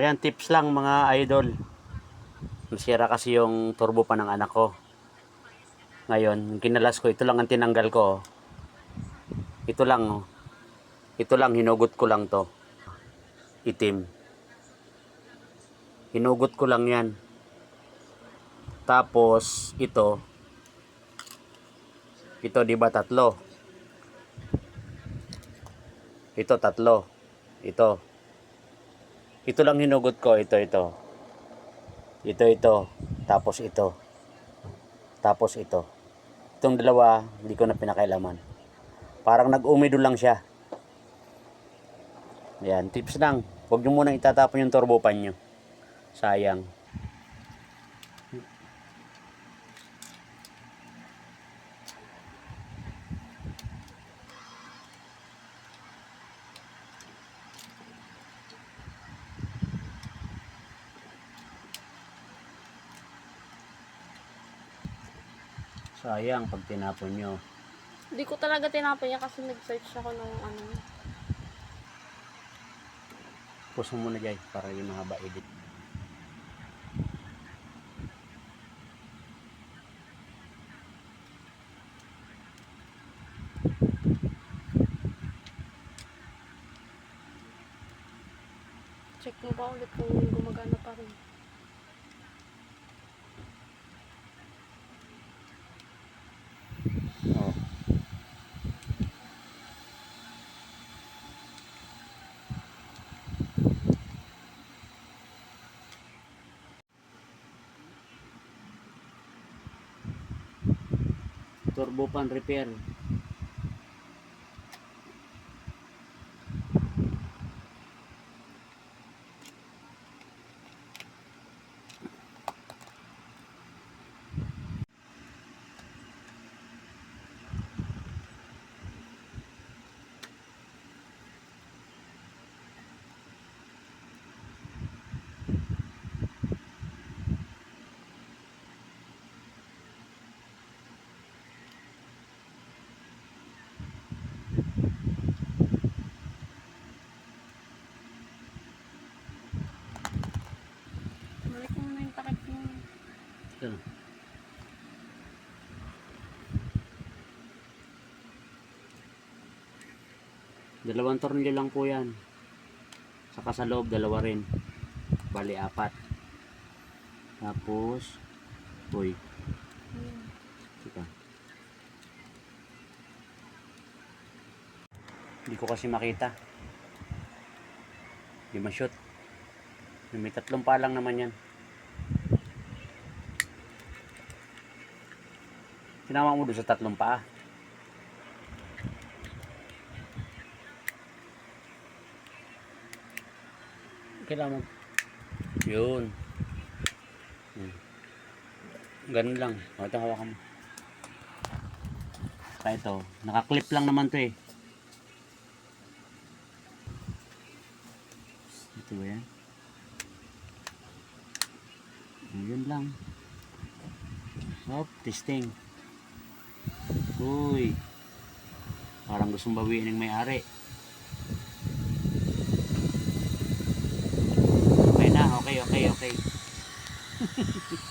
Ayan, tips lang mga idol. Nasira kasi yung turbo pa ng anak ko. Ngayon, kinalas ko, ito lang ang tinanggal ko. Ito lang, oh. Ito lang, hinugot ko lang to. Itim. Hinugot ko lang yan. Tapos, ito, di ba tatlo? Ito, tatlo. Ito lang hinugot ko, ito. Ito. Tapos ito. Tapos ito. Itong dalawa, hindi ko na pinakailaman. Parang nag-umido lang siya. Ayan, tips lang. Huwag nyo munang itatapon yung turbo pan nyo. Sayang. Sayang pag tinapon nyo. Hindi ko talaga tinapon yan kasi nag-search ako ng ano. Puso mo na dyan para yung mahaba edit. Check mo ba ulit kung gumagana pa rin. Oh. Turbo pan repair. Balik mo na yung takip mo. Ito. Dalawang tornilyo lang po yan. Saka sa loob, dalawa rin. Bali, 4. Tapos, uy. Ika. Hindi ko kasi makita. Hindi ma-shoot. May 3 pa lang naman yan. Tinama mo doon sa 3 paa. Kailangan. Yun. Ganun lang. O, ito hawakan mo. Kaya ito. Nakaklip lang naman to eh. Ito ba yan? Yun lang. Hop, testing. Uy. Parang gustong bawiin ng may-ari. Okay na. Okay.